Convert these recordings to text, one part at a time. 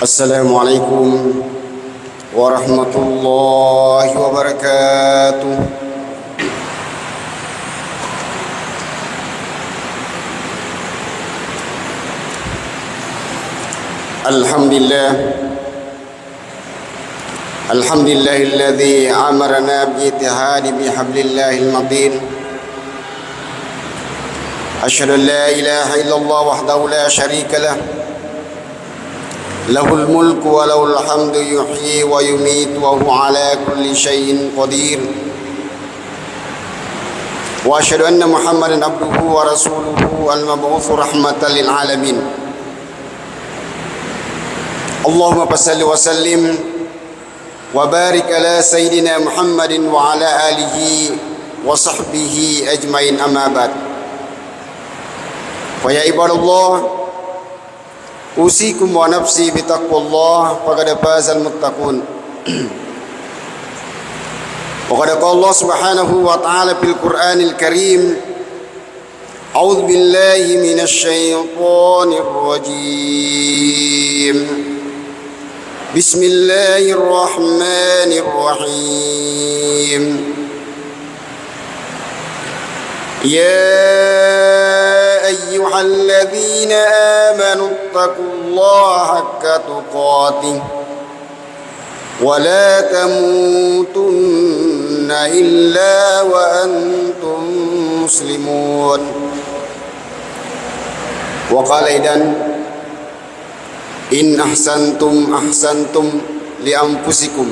Assalamualaikum warahmatullahi wabarakatuh. Alhamdulillahilladzi amarna bi'ittihadi bihablillahil matin. Asyhadu an la ilaha illallah wahdahu la syarika lah. Lahul mulku wa lahul hamdu yuhyi wa yumiitu wa huwa ala kulli syai'in qadir. Wa asyhadu anna Muhammadan abduhu wa rasuluhu al-mab'utsu rahmatan lil alamin. Allahumma salli wa sallim wa barik ala sayyidina Muhammadin wa ala alihi wa sahbihi ajmain, amma ba'd. Wa ya ibadallah, usikum wa nafsi bitaqwallah faqad fazal muttaqun. Wa qad qala Allah subhanahu wa ta'ala fil Qur'anil Karim, a'udzu billahi minasy syaithanir rajim. Bismillahirrahmanirrahim. أيها الذين آمنوا اتقوا الله حق تقاته ولا تموتن إلا وأنتم مسلمون. وقال أيضا إن أحسنتم لأنفسكم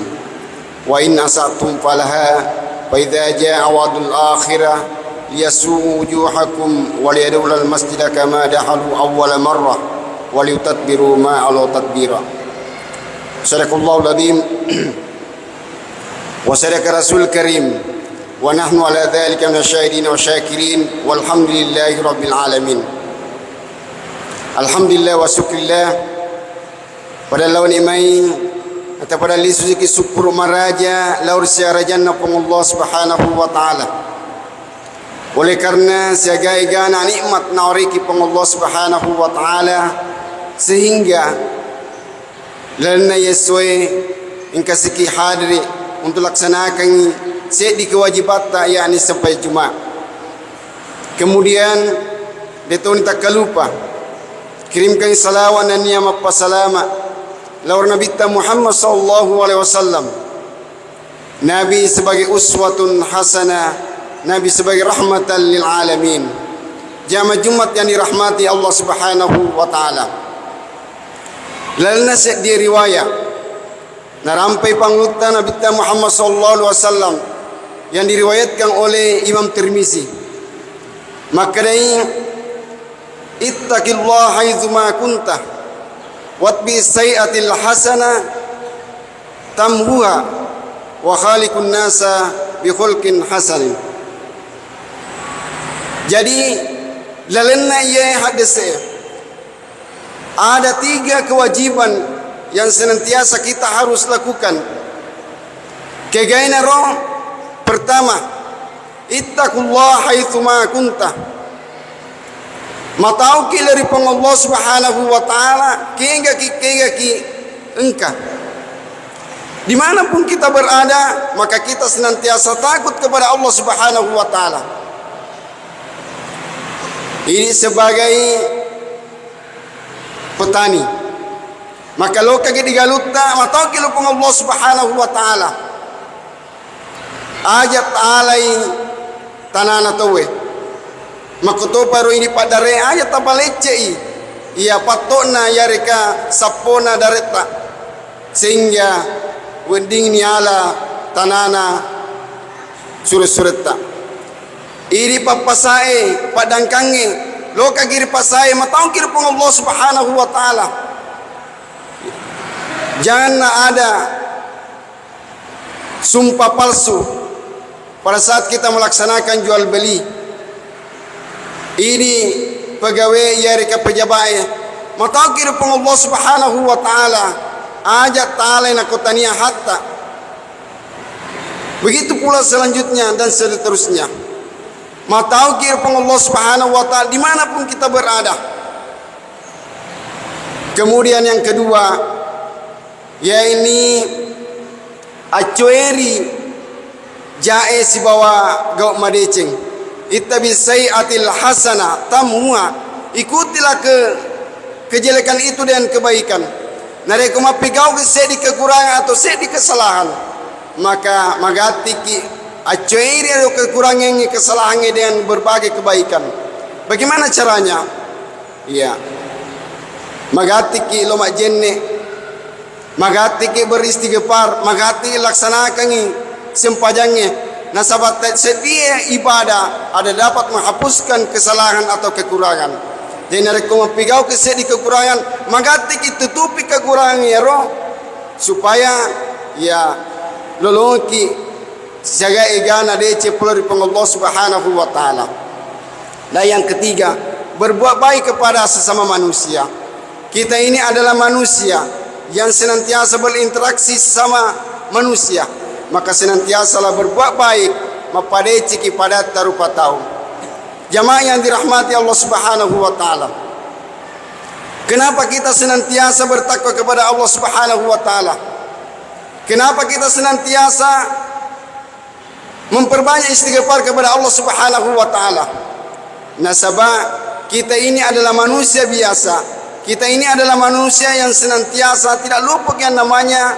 وإن أسأتم فلها فإذا جاء وعد الآخرة liyasuu wujuhakum waliyadkhulul masjida kama dakhalu awwala marrah waliyutatbiru ma alu tatbira. Sadaqallahul azim wa sadaqa rasul karim wa nahnu ala dzalika minasyahidin wa syakirin walhamdulillahi rabbil alamin. Alhamdulillah wa syukrillah pada lawan imai atau pada lisuki syukur maraja laur syarajanna Allah subhanahu wa ta'ala. Oleh karena siaga-igana nikmat nauriki Allah subhanahu wa ta'ala sehingga lana yeswe ingkasiki hadri untuk laksanakan sedi kewajibata yakni sampai Jumat. Kemudian detoni tak lupa kirimkan salawat dan niyam apa salama laur Nabi Muhammad sallallahu alaihi wasallam, Nabi sebagai uswatun hasanah, Nabi sebagai rahmatan lil alamin, jamaah Jumat yang dirahmati Allah subhanahu wa ta'ala. Lalna di riwayat narampai pangluta Nabi Muhammad sallallahu alaihi wasallam yang diriwayatkan oleh Imam Tirmizi. Maka dari ittaqillah haitsu ma kunta watbi sayyi'atil hasana tamhuha wa khaliqun nasa bi khulqin hasanin. Jadi lalena ia hadis ada 3 kewajiban yang senantiasa kita harus lakukan. Kegaina roh pertama, ittaqullah haitsu ma kunta. Matauki dari Allah subhanahu wa ta'ala kengga ki engka. Dimanapun kita berada, maka kita senantiasa takut kepada Allah subhanahu wa ta'ala. Ini sebagai petani, maka lo kaki digalutta matau kilo pun Allah subhanahu wa ta'ala ajat alai tanana towe makuto paru ini padare ajat tabalecei ia patona yareka sapona dareta sehingga wending ni ala tanana surat-surata iri papasae padangkange lo kagiri pasae matau kira pun Allah subhanahu wa ta'ala. Jangan ada sumpah palsu pada saat kita melaksanakan jual beli. Ini pegawai yarika pejabat matau kira pun Allah subhanahu wa ta'ala ajat ta'ala nakutania hatta. Begitu pula selanjutnya dan seterusnya. Matau kira Allah subhanahu wa ta'ala dimanapun kita berada. Kemudian yang kedua, ya ini acueri jae si bawa gau madeceng ittabi sayiatil hasana tamhuha, ikutilah kejelekan itu dengan kebaikan. Nare kuma pigau ke sedi kekurangan atau sedi kesalahan, maka magatiki acueri atau kekurangan kesalahan dengan berbagai kebaikan. Bagaimana caranya? Ya, magatiki lomak jenne, magatiki beristighfar, magatiki laksanakan sempajangnya. Nasabat setiap ibadah ada dapat menghapuskan kesalahan atau kekurangan. Jadi nareko mapigau ke sedi kekurangan, magatiki tutupi kekurangan ya roh, supaya ya loloki jaga egana dece pelari Allah Subhanahu wa taala. Dan yang ketiga, berbuat baik kepada sesama manusia. Kita ini adalah manusia yang senantiasa berinteraksi sama manusia, maka senantiasalah berbuat baik mapadeci kepada tarupa tahu. Jamaah yang dirahmati Allah Subhanahu wa taala. Kenapa kita senantiasa bertakwa kepada Allah Subhanahu wa taala? Kenapa kita senantiasa memperbanyak istighfar kepada Allah Subhanahu wa taala? Nasabah kita ini adalah manusia biasa. Kita ini adalah manusia yang senantiasa tidak luput yang namanya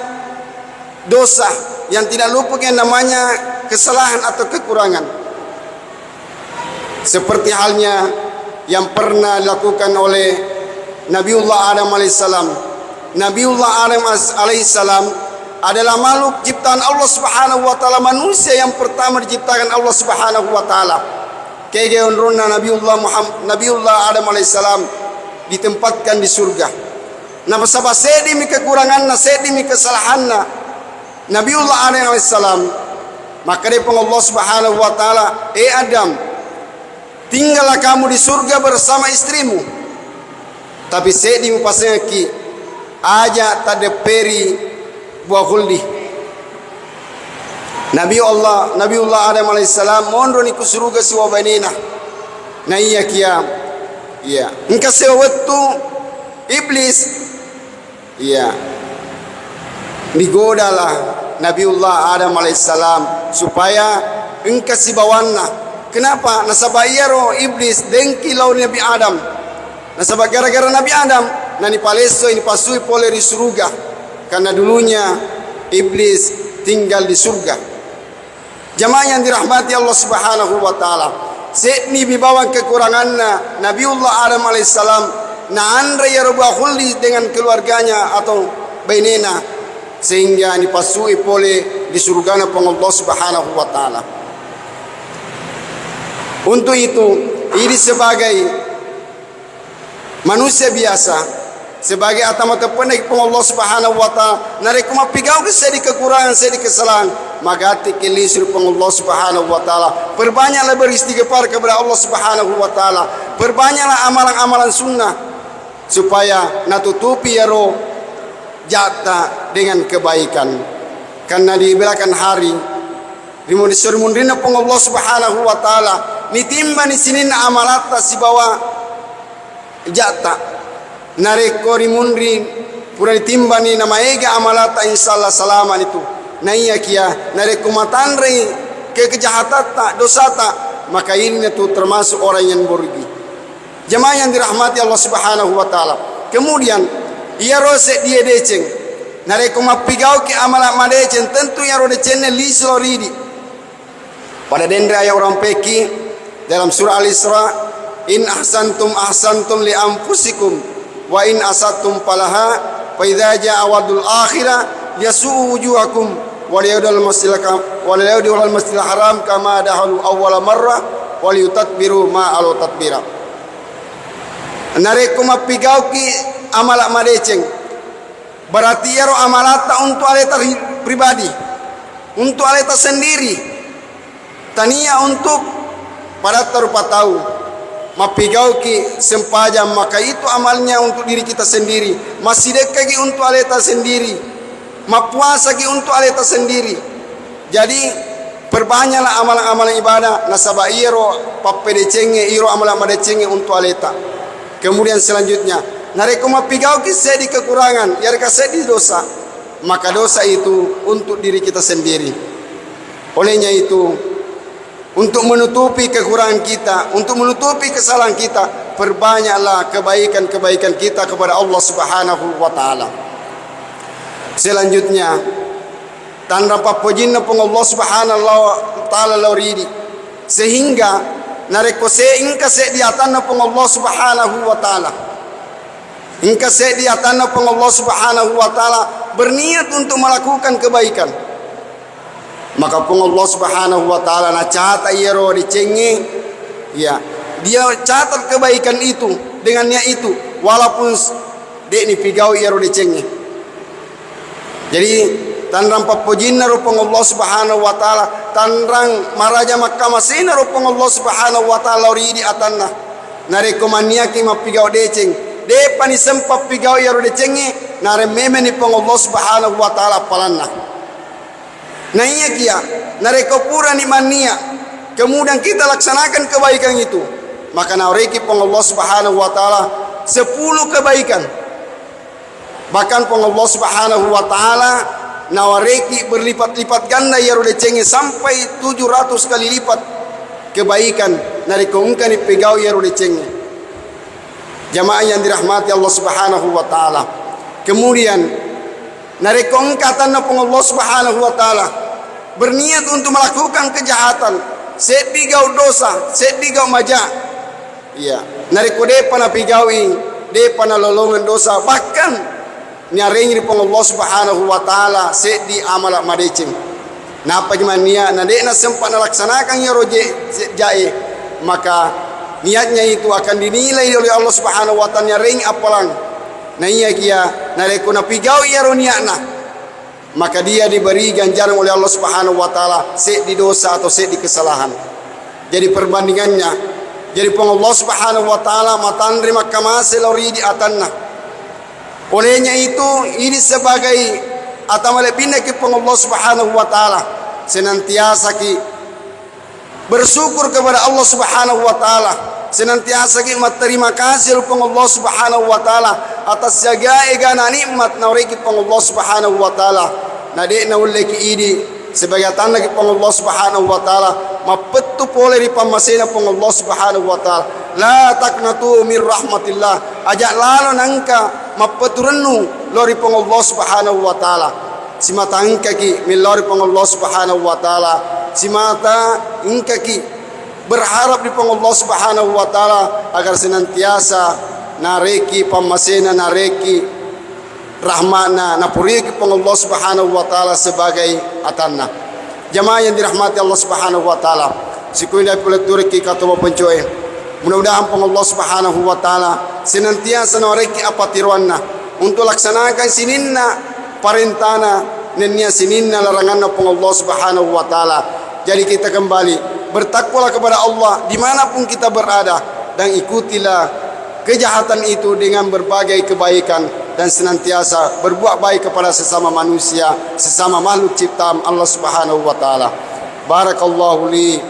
dosa, yang tidak luput yang namanya kesalahan atau kekurangan. Seperti halnya yang pernah dilakukan oleh Nabiullah Adam alaihissalam. Nabiullah Adam alaihissalam adalah makhluk ciptaan Allah Subhanahu wa taala, manusia yang pertama diciptakan Allah Subhanahu wa taala. Kegeon rona Nabiullah Adam alaihissalam ditempatkan di surga. Nah, pasal sedi mi kekuranganna, sedi mi kesalahanna Nabiullah Adam alaihissalam, maka dia Allah Subhanahu wa taala, Adam, tinggallah kamu di surga bersama istrimu. Tapi sedi mi pasengki aja tadeperi buah khuldi. Nabiullah Adam alaihissalam mondro ni ku surga siwa banina. Na iya kia ya, engkau sewaktu iblis, ya, digodalah Nabiullah Adam alaihissalam supaya engkau sibawanna. Kenapa? Nasabah iyaro iblis dengki lawan Nabi Adam. Nasabah gara-gara Nabi Adam, nani paleso ini pasui pole di surga, karena dulunya iblis tinggal di surga. Jamaah yang dirahmati Allah Subhanahu wa taala. Sekni bibawan kekurangannya Nabiullah Adam alaihissalam, na andre ya rubah khuldi dengan keluarganya atau bainena, sehingga dipasui pole di surgana Allah Subhanahu wa taala. Untuk itu, ini sebagai manusia biasa, sebagai atamata pendek Allah Subhanahu wa taala, narek mapigau ke sedi kekurangan, sedi kesalahan, magati kelisir Allah Subhanahu wa taala. Perbanyaklah beristighfar kepada Allah Subhanahu wa taala. Perbanyaklah amalan-amalan sunnah supaya natutupi ya roh jata dengan kebaikan. Karena diberikan hari dimundisur mundrina Allah Subhanahu wa taala, nitimba ni sinin amalata si bawa jata nareko rimundri pura ditimba ni nama ega amalata insyaallah salaman itu. Na iya kia nareko matandre ke kejahatan dosata, maka ini itu termasuk orang yang merugi. Jemaah yang dirahmati Allah Subhanahu wa taala. Kemudian ia rose dia deceng nareko mapigau ke amala madeceng, tentu ya ro decenne lislo ridi pada dendra ya orang peki dalam surah Al-Isra, in ahsantum ahsantum li anfusikum wa in asatum falaha fa idza jaa wadul akhirah yasuu wujuhakum wa liyadul masjidil haram kama dahalu awwala marrah wa liyutatbiru ma alu tatbira. Nareko mapigau ki amalak madeceng, berarti ya ro amalata untuk aleta pribadi, untuk aleta sendiri, tania untuk pada terupa tahu mapigau ki sempajam, maka itu amalnya untuk diri kita sendiri, masih dekagi untuk aleta sendiri, mapuasa ki untuk aleta sendiri. Jadi perbanyaklah amalan-amalan ibadah nasaba iro papedecenge iro amalan madecenge untuk aleta. Kemudian selanjutnya nareko mapigau ki sedi kekurangan yareka sedi dosa, maka dosa itu untuk diri kita sendiri. Olehnya itu, untuk menutupi kekurangan kita, untuk menutupi kesalahan kita, perbanyaklah kebaikan-kebaikan kita kepada Allah Subhanahu wa taala. Selanjutnya, tanda papojinna pong Allah Subhanahu wa taala lauridi, sehingga nareko se ingka se di atanna pong Allah Subhanahu wa taala. Ingka se di atanna pong Allah Subhanahu wa taala berniat untuk melakukan kebaikan. Maka pong Allah Subhanahu wa taala na catat yero dicenge, ya, dia catat kebaikan itu dengannya itu, walaupun dek ni pigau yero dicenge. Jadi tanrang papojinna rupang Allah Subhanahu wa taala, tanrang maraja Makkah masina rupang Allah Subhanahu wa taala ori di atanna nare komania ki mapigau deceng de pani sempa pigau yero decenge nare memeni pang Allah Subhanahu wa taala palanna na iya kia nare kopura ni mania, kemudian kita laksanakan kebaikan itu, maka nareki pang Allah Subhanahu wa taala 10 kebaikan. Bahkan pang Allah Subhanahu wa taala nawareki berlipat-lipat ganda ya rodecenge sampai 700 kali lipat kebaikan nareko ungkan ipegau ya rodecenge. Jamaah yang dirahmati Allah Subhanahu wa taala. Kemudian nareko ungkatan na pang Allah Subhanahu wa taala berniat untuk melakukan kejahatan, sepigau dosa, sepigau maja. Iya, nareko depa na pigawi, depa na lolongan dosa, bahkan nyarengi pang Allah Subhanahu wa taala se di amala madecing. Napa jemania na de na sempat na laksanakan ya roje jae, maka niatnya itu akan dinilai oleh Allah Subhanahu wa taala nyarengi apalang. Na iya kia nareko na pigau ya roniana, maka dia diberi ganjaran oleh Allah Subhanahu wa taala se di dosa atau se di kesalahan. Jadi perbandingannya, jadi pang Allah Subhanahu wa taala matandri makamase lauri di atanna. Olehnya itu ini sebagai atamale pindah ke pang Allah Subhanahu wa taala, senantiasa ki bersyukur kepada Allah Subhanahu wa taala, senantiasa ki terima kasih pang Allah Subhanahu wa taala atas segala egana nikmat naureki pang Allah Subhanahu wa taala. Nade na ulle ki idi sebagai tanda ki pang Allah Subhanahu wa taala mapettu pole ri pamasena pang Allah Subhanahu wa taala. La taqnatu min rahmatillah, ajak lalu nangka mapeturenu lori pang Allah Subhanahu wa taala. Simata angka ki min lori pang Allah Subhanahu wa taala, simata ingka ki berharap di pang Allah Subhanahu wa taala agar senantiasa nareki pamasena nareki rahmana napuriki pang Allah Subhanahu wa taala sebagai atanna. Jamaah yang dirahmati Allah Subhanahu wa taala, sikuinda puleturiki katoba pencoe. Mudah-mudahan pang Allah Subhanahu wa taala senantiasa nareki apa tiruanna untuk laksanakan sininna parentana nenia sininna laranganna pang Allah Subhanahu wa taala. Jadi kita kembali bertakwalah kepada Allah dimanapun kita berada, dan ikutilah kejahatan itu dengan berbagai kebaikan, dan senantiasa berbuat baik kepada sesama manusia, sesama makhluk ciptaan Allah Subhanahu wa taala. Barakallahu li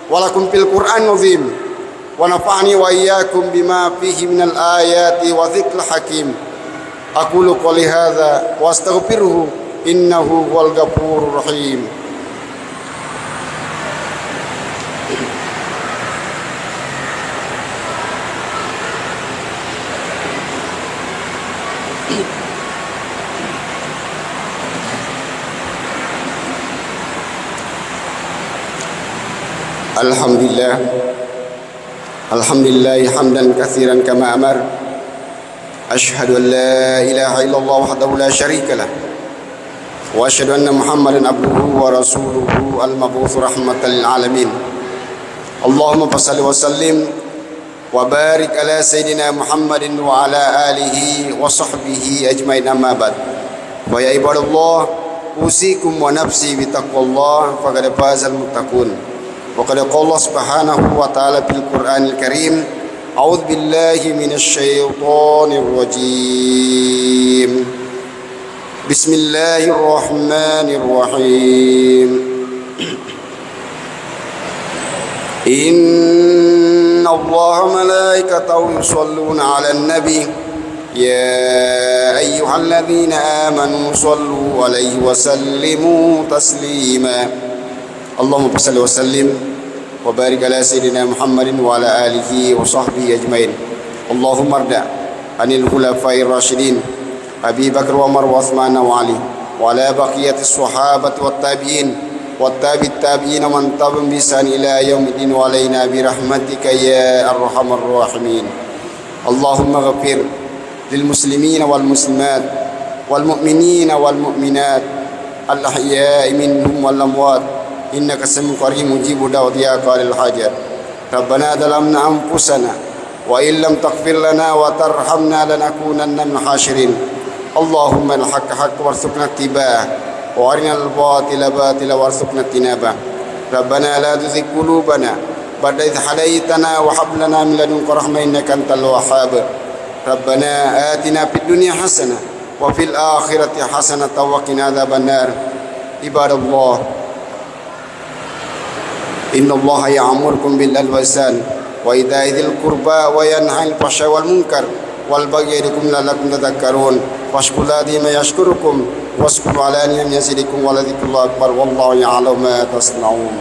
wa lakum fil Qur'an azim wa nafa'ani wa iyyakum bima fihi minal ayati wa dzikril hakim. Aqulu qouli hadza wa astaghfiruhu innahu huwal ghafurur rahim. Alhamdulillah hamdan katsiran kama amar. Asyhadu an la ilaha illallah wahdahu la syarika lah, wa asyhadu anna Muhammadan abduhu wa rasuluhu al-mab'uts rahmatan lil alamin. Allahumma shalli wa sallim wa barik ala sayidina Muhammadin wa ala alihi wa sahbihi ajmain, amma ba'd. Wa ya ibadallah, usikum wa nafsi bi taqwallah faqad fazal muttaqun. وقد قال الله سبحانه وتعالى في القرآن الكريم أعوذ بالله من الشيطان الرجيم بسم الله الرحمن الرحيم إن الله ملائكته يصلون على النبي يا أيها الذين آمنوا صلوا عليه وسلموا تسليما اللهم صل وسلم وبارك على سيدنا محمد وعلى آله وصحبه أجمعين اللهم ارض عن الخلفاء الراشدين أبي بكر وعمر وعثمان وعلي وعلى بقية الصحابة والتابعين والتابع التابعين ومن تبعهم بإحسان إلى يوم الدين وعلينا برحمتك يا أرحم الراحمين اللهم اغفر للمسلمين والمسلمات والمؤمنين والمؤمنات الأحياء منهم والأموات إنك سميع قريب مجيب دعوة يا قاضي الحاجات ربنا ظلمنا أنفسنا وإن لم تغفر لنا وترحمنا لنكونن من الخاسرين اللهم الحق حق وارزقنا اتباعه وارنا الباطل باطلا وارزقنا اجتنابه ربنا لا تزغ قلوبنا بعد إذ هديتنا وهب لنا من لدنك رحمة إنك أنت الوهاب ربنا آتنا في الدنيا حسنة وفي الآخرة حسنة وقنا عذاب النار عباد الله إن الله يأمركم بالعدل والإحسان وإيتاء ذي القربى وينهى عن الفحشاء والمنكر والبغي يعظكم لعلكم تذكرون فاشكروا الله دائما يشكركم واشكروا على نعمه يزدكم ولذكر الله أكبر والله يعلم ما تصنعون.